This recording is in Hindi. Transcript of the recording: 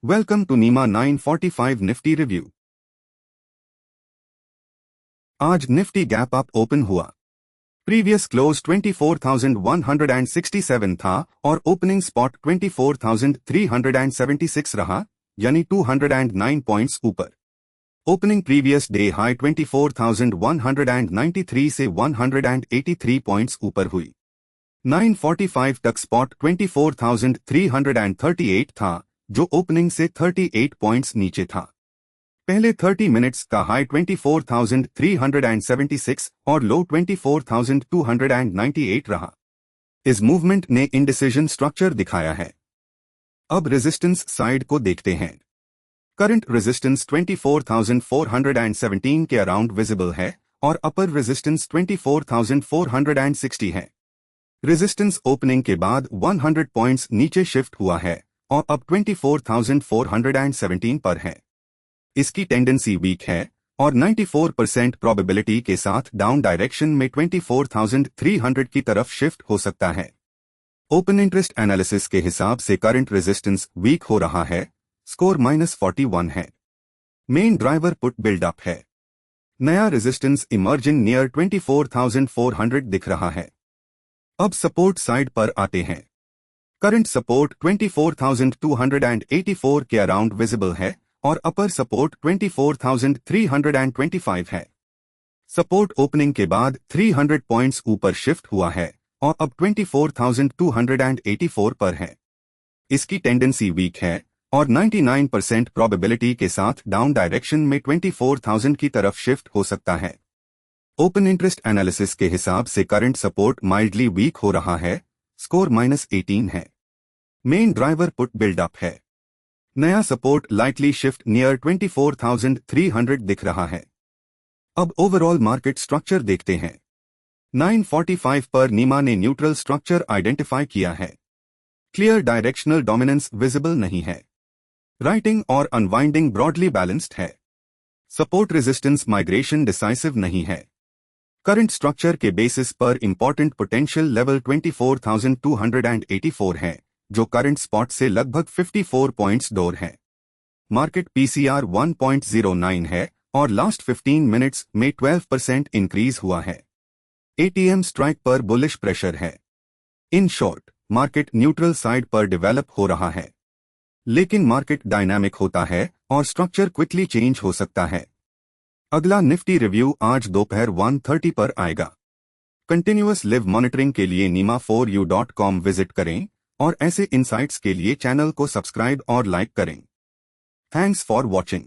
वेलकम टू नीमा 945 निफ्टी रिव्यू। आज निफ्टी गैप अप ओपन हुआ। प्रीवियस क्लोज 24,167 था और ओपनिंग स्पॉट 24,376 रहा, यानी 209 पॉइंट्स ऊपर। ओपनिंग प्रीवियस डे हाई 24,193 से 183 पॉइंट्स ऊपर हुई। 9:45 तक स्पॉट 24,338 था, जो ओपनिंग से 38 पॉइंट्स नीचे था। पहले 30 मिनट्स का हाई 24,376 और लो 24,298 रहा। इस मूवमेंट ने इंडिसिजन स्ट्रक्चर दिखाया है। अब रेजिस्टेंस साइड को देखते हैं। करंट रेजिस्टेंस 24,417 के अराउंड विजिबल है और अपर रेजिस्टेंस 24,460 है। रेजिस्टेंस ओपनिंग के बाद 100 पॉइंट्स नीचे शिफ्ट हुआ है और अब 24,417 पर है। इसकी टेंडेंसी वीक है और 94% प्रोबेबिलिटी के साथ डाउन डायरेक्शन में 24,300 की तरफ शिफ्ट हो सकता है। ओपन इंटरेस्ट एनालिसिस के हिसाब से करंट रेजिस्टेंस वीक हो रहा है, स्कोर -41 है। मेन ड्राइवर पुट बिल्डअप है। नया रेजिस्टेंस इमर्जिंग नियर 24,400 दिख रहा है। अब सपोर्ट साइड पर आते हैं। करंट सपोर्ट 24,284 के अराउंड विजिबल है और अपर सपोर्ट 24,325 है। सपोर्ट ओपनिंग के बाद 300 पॉइंट्स ऊपर शिफ्ट हुआ है और अब 24,284 पर है। इसकी टेंडेंसी वीक है और 99% प्रोबेबिलिटी के साथ डाउन डायरेक्शन में 24,000 की तरफ शिफ्ट हो सकता है। ओपन इंटरेस्ट एनालिसिस के हिसाब से करंट सपोर्ट माइल्डली वीक हो रहा है, स्कोर -18 है। मेन ड्राइवर पुट बिल्डअप है। नया सपोर्ट लाइकली शिफ्ट नियर 24,300 दिख रहा है। अब ओवरऑल मार्केट स्ट्रक्चर देखते हैं। 9:45 पर नीमा ने न्यूट्रल स्ट्रक्चर आइडेंटिफाई किया है। क्लियर डायरेक्शनल डोमिनेंस विजिबल नहीं है। राइटिंग और अनवाइंडिंग ब्रॉडली बैलेंस्ड है। सपोर्ट रेजिस्टेंस माइग्रेशन डिसाइसिव नहीं है। करंट स्ट्रक्चर के बेसिस पर इंपॉर्टेंट पोटेंशियल लेवल 24,284 है, जो करंट स्पॉट से लगभग 54 पॉइंट्स दूर है। मार्केट पीसीआर 1.09 है और लास्ट 15 मिनट्स में 12% इंक्रीज हुआ है। एटीएम स्ट्राइक पर बुलिश प्रेशर है। In short, market neutral side पर डेवलप हो रहा है। लेकिन मार्केट डायनामिक होता है और स्ट्रक्चर क्विकली चेंज हो सकता है। अगला निफ्टी रिव्यू आज दोपहर 1:30 पर आएगा। कंटिन्यूअस लिव मॉनिटरिंग के लिए nima4u.com विजिट करें और ऐसे इंसाइट्स के लिए चैनल को सब्सक्राइब और लाइक करें। Thanks for watching.